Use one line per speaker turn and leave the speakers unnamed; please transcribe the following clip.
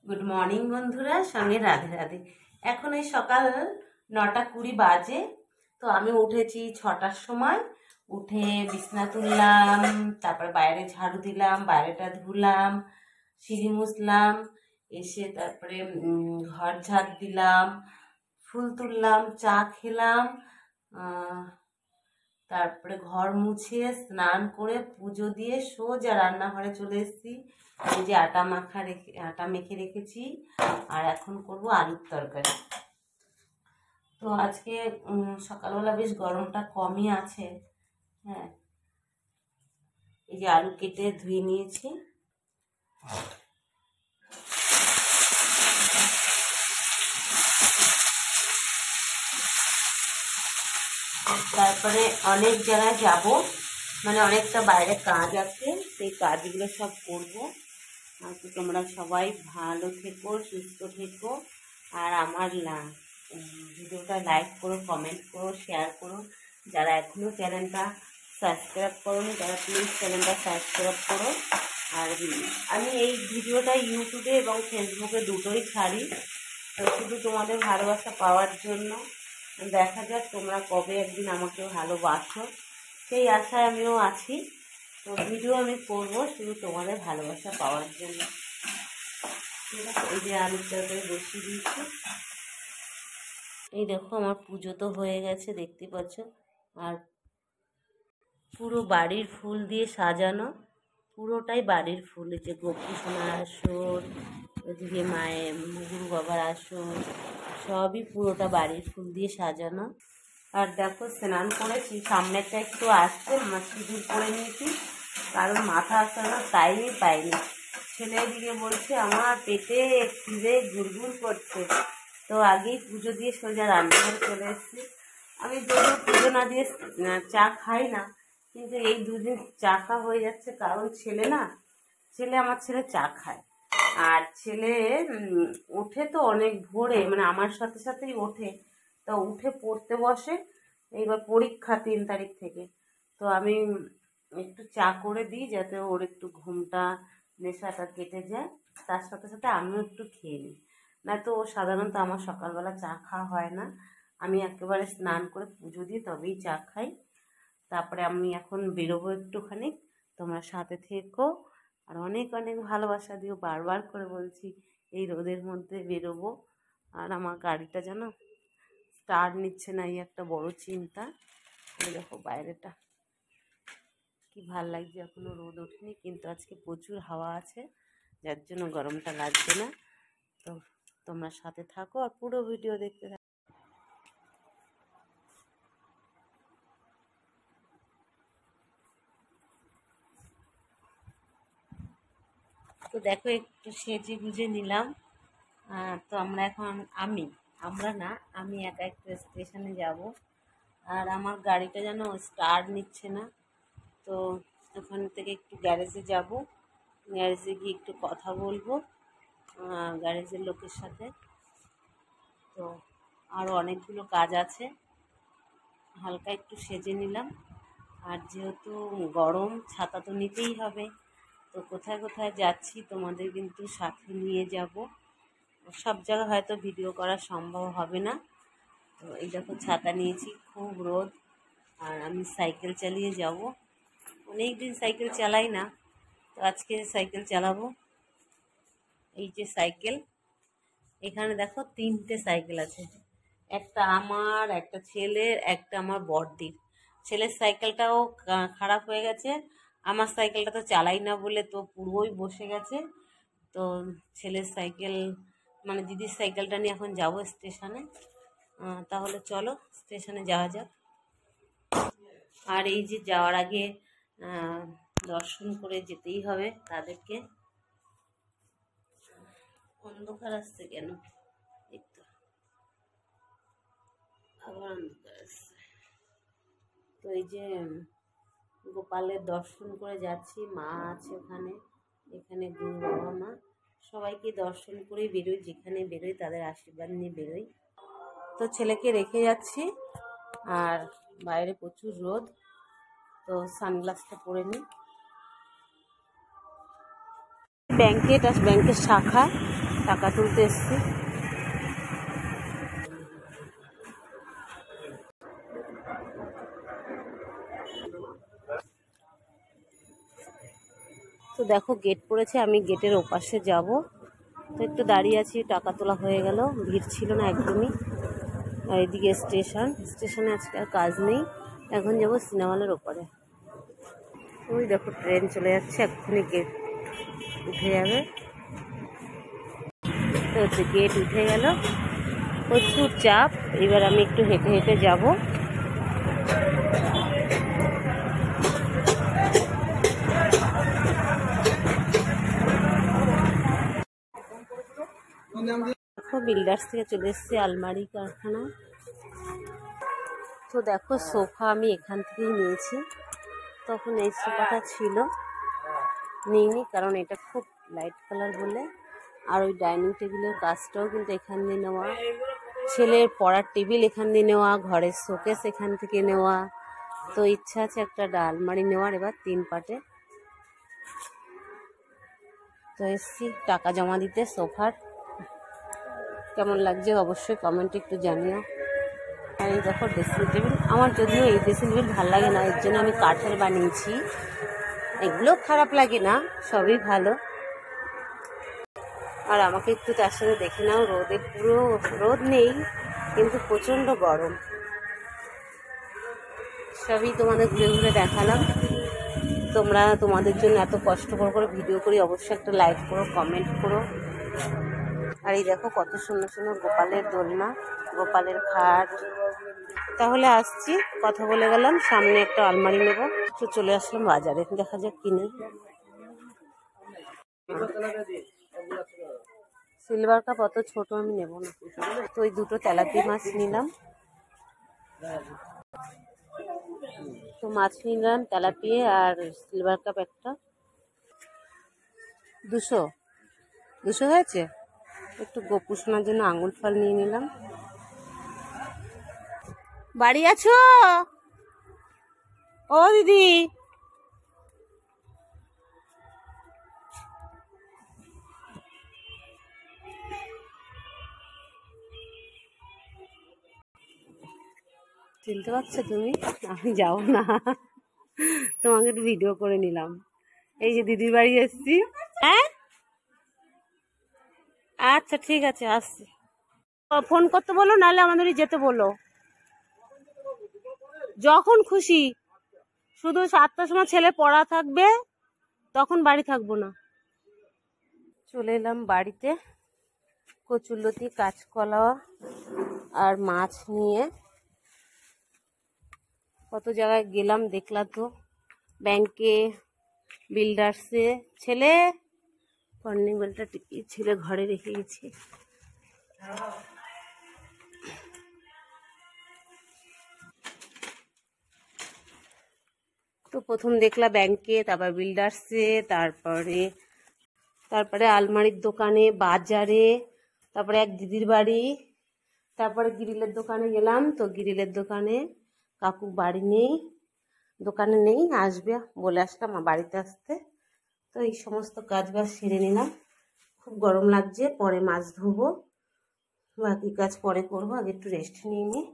Good morning বন্ধুরা, সঙ্গে রাধে রাধে। এখন এই সকাল 9:20 বাজে। তো আমি উঠেছি 6টার সময়। উঠে বিছনা তুললাম, তারপর বাইরে ঝাড়ু দিলাম, বাইরেটা ধুলাম, সিঁড়ি মুছলাম, এসে তারপরে ঘর ঝাড় দিলাম, ফুল তুললাম, চা খেলাম, তারপরে ঘর মুছে স্নান করে পুজো দিয়ে সোজা রান্নাঘরে চলে এসেছি। এই যে আটা মেখে রেখেছি, আর এখন করব আলুর তরকারি। তো আজকে সকালবেলা বেশ গরমটা কমই আছে। হ্যাঁ, এই যে আলু কেটে ধুয়ে নিয়েছি। তারপরে অনেক জায়গায় যাব, মানে অনেকটা বাইরে কাজ আছে, সেই কাজগুলো সব করবো। তো তোমরা সবাই ভালো থেকো, সুস্থ থেকো, আর আমার ভিডিওটা লাইক করো, কমেন্ট করো, শেয়ার করো। যারা এখনও চ্যানেলটা সাবস্ক্রাইব করোনি তারা প্লিজ চ্যানেলটা সাবস্ক্রাইব করো। আর আমি এই ভিডিওটা ইউটিউবে এবং ফেসবুকে দুটোই ছাড়ি, তো শুধু তোমাদের ভালোবাসা পাওয়ার জন্য। দেখা যাক তোমরা কবে একদিন আমাকে ভালোবাসো, সেই আশায় আমিও আছি। তো ভিডিও আমি করবো শুধু তোমাদের ভালোবাসা পাওয়ার জন্য। ঠিক আছে, এই যে আলুর তরকারি বসিয়ে দিয়েছি। এই দেখো আমার পুজো তো হয়ে গেছে, দেখতে পাচ্ছ। আর পুরো বাড়ির ফুল দিয়ে সাজানো, পুরোটাই বাড়ির ফুল। এই যে গোপী সোনার আসন, ওইদিকে মায়ের গুরু বাবার আসন, সবই পুরোটা বাড়ির ফুল দিয়ে সাজানো। আর দেখো স্নান করেছি, সামনেরটা একটু আসছে, সিঁদুর করে নিয়েছি, কারণ মাথা আসানোর টাইমই পাইনি। ছেলে দিকে বলছে আমার পেটে খিদে গুড়গুড় করছে, তো আগেই পুজো দিয়ে সোজা রান্নাঘরে চলে এসেছি। আমি যদিও পুজো না দিয়ে চা খাই না, কিন্তু এই দুদিন চা খাওয়া হয়ে যাচ্ছে, কারণ আমার ছেলে চা খায়। আর ছেলে ওঠে তো অনেক ভোরে, মানে আমার সাথে সাথেই ওঠে, তো উঠে পড়তে বসে। এইবার পরীক্ষা 3 তারিখ থেকে, তো আমি একটু চা করে দিই যাতে ওর একটু ঘুমটা নেশাটা কেটে যায়, তার সাথে সাথে আমিও একটু খেয়ে নিই। না তো ও সাধারণত আমার সকালবেলা চা খাওয়া হয় না, আমি একেবারে স্নান করে পুজো দিই তবেই চা খাই। তারপরে আমি এখন বেরোবো একটুখানি, তোমরা সাথে থেকো, আর অনেক অনেক ভালোবাসা দিও। বারবার করে বলছি এই রোদের মধ্যে বেরোবো, আর আমার গাড়িটা যেন স্টার্ট নিচ্ছে না, এই একটা বড় চিন্তা। এই দেখো বাইরেটা কি ভাল লাগছে, এখনো রোদ ওঠেনি, কিন্তু আজকে প্রচুর হাওয়া আছে, যার জন্য গরমটা লাগছে না। তো তোমরা সাথে থাকো আর পুরো ভিডিও দেখতে থাকো। তো দেখো একটু সেজে গুজে নিলাম। তো আমরা এখন আমি একা একটু স্টেশনে যাব, আর আমার গাড়িটা যেন স্টার্ট নিচ্ছে না। তো ওখান থেকে একটু গ্যারেজে যাব, গ্যারেজে গিয়ে একটু কথা বলবো গ্যারেজের লোকের সাথে। তো আরও অনেকগুলো কাজ আছে, হালকা একটু সেজে নিলাম। আর যেহেতু গরম, ছাতা তো নিতেই হবে। তো কোথায় কোথায় যাচ্ছি তোমাদের কিন্তু সাথে নিয়ে যাব। সব জায়গায় হয়তো ভিডিও করা সম্ভব হবে না। তো এই দেখো ছাতা নিয়েছি, খুব রোদ, আর আমি সাইকেল চালিয়ে যাব। অনেক দিন সাইকেল চালাই না, তো আজকে সাইকেল চালাবো। এই যে সাইকেল, এখানে দেখো 3টে সাইকেল আছে, একটা আমার, একটা ছেলের, একটা আমার বড়দির। ছেলের সাইকেলটাও খারাপ হয়ে গেছে, আমার সাইকেলটা তো চালাই না বলে তো পুরোই বসে গেছে। তো ছেলের সাইকেল, মানে দিদির সাইকেলটা নিয়ে এখন যাব স্টেশনে। তাহলে চলো স্টেশনে যাওয়া যাক। আর এই যে যাওয়ার আগে দর্শন করে যেতেই হবে তাদেরকে। অন্ধকার আসছে কেন, একটু আবার অন্ধকার আসছে। তো এই যে গোপালের দর্শন করে যাচ্ছি, মা আছে ওখানে, এখানে গুরু বাবা মা, সবাইকে দর্শন করেই বেরোই, যেখানে বেরোই তাদের আশীর্বাদ নিয়ে বেরোই। তো ছেলেকে রেখে যাচ্ছি, আর বাইরে প্রচুর রোদ, তো সানগ্লাসটা পরে নিই। ব্যাংকের শাখা, টাকা তুলতে এসছি। তো দেখো গেট পড়েছে, আমি গেটের ওপাশে যাব। তো একটু দাঁড়িয়ে আছি, টাকা তোলা হয়ে গেল, ভিড় ছিল না একদমই। আর এদিকে স্টেশনে আজকে আর কাজ নেই, এখন যাব সিনেমা হলের ওপরে। ওই দেখো ট্রেন চলে যাচ্ছে, এক্ষুনি গেট উঠে যাবে। তো হচ্ছে গেট উঠে গেল, প্রচুর চাপ। এবার আমি একটু হেঁটে হেঁটে যাব। দেখো বিল্ডার্স থেকে চলে এসেছি আলমারি কারখানায়। তো দেখো সোফা আমি এখান থেকেই নিয়েছি, তখন এই সোফাটা ছিল, নিইনি কারণ এটা খুব লাইট কালার বলে। আর ওই ডাইনিং টেবিলের কাজটাও কিন্তু এখান দিয়ে নেওয়া, ছেলের পড়ার টেবিল এখান দিয়ে নেওয়া, ঘরের শোকেস এখান থেকে নেওয়া। তো ইচ্ছা আছে একটা আলমারি নেওয়ার, এবার 3 পার্টে। তো এসছি টাকা জমা দিতে সোফার। কেমন লাগছে অবশ্যই কমেন্টে একটু জানিও। আর এই দেখো ড্রেসিং টেবিল, আমার যদিও এই ড্রেসিং টেবিল ভালো লাগে না, এর জন্য আমি কাঠের বানিয়েছি। এগুলো খারাপ লাগে না, সবই ভালো। আর আমাকে একটু তার সাথে দেখে নাও, রোদে পুরো রোদ নেই কিন্তু প্রচণ্ড গরম। সবই তোমাদের ঘুরে ঘুরে দেখালাম। তোমরা তোমাদের জন্য এত কষ্ট করে ভিডিও করি, অবশ্যই একটা লাইক করো, কমেন্ট করো। আর এই দেখো কত সুন্দর সুন্দর গোপালের দোলনা, গোপালের খাট। তাহলে আসছি, কথা বলে গেলাম, সামনে একটা আলমারি নেব। তো চলে আসলাম বাজারে, দেখা যাক কি নেই। সিলভার কাপ অত ছোট আমি নেব না, তো ওই 2টো তেলাপিয়া মাছ নিলাম। তো মাছ নিলাম তেলাপিয়া আর সিলভার কাপ একটা, 200 হয়েছে। একটু গোপু শোনার জন্য আঙুল ফল নিয়ে নিলাম। বাড়ি আছো ও দিদি? চিনতে পারছো তুমি? আমি যাও না, তোমাকে একটু ভিডিও করে নিলাম। এই যে দিদির বাড়ি এসছি। হ্যাঁ আচ্ছা ঠিক আছে, আসছি। ফোন করতে বলো, নাহলে আমাদেরই যেতে বলো, যখন খুশি। শুধু 7টার সময় ছেলে পড়া থাকবে, তখন বাড়ি থাকবো না। চলে এলাম বাড়িতে, কচুরলতি, কাঁচকলা আর মাছ নিয়ে। কত জায়গায় গেলাম দেখলা তো, ব্যাংকে, বিল্ডার্সে। ছেলে কর্নিং বেলটা টিপি, ছেলে ঘরে রেখে গেছি। তো প্রথম দেখলা ব্যাংকে, তারপর বিল্ডার্সে, তারপরে আলমারির দোকানে, বাজারে, তারপরে এক দিদির বাড়ি, তারপরে গ্রিলের দোকানে গেলাম। তো গ্রিলের দোকানে কাকু বাড়ি নেই, দোকানে নেই, আসবে বলে আসলাম বাড়িতে আসতে। তো এই সমস্ত কাজ বাজ সেরে নিলাম। খুব গরম লাগছে, পরে মাছ ধোবো, বাকি কাজ পরে করবো, আগে একটু রেস্ট নিয়ে নিই।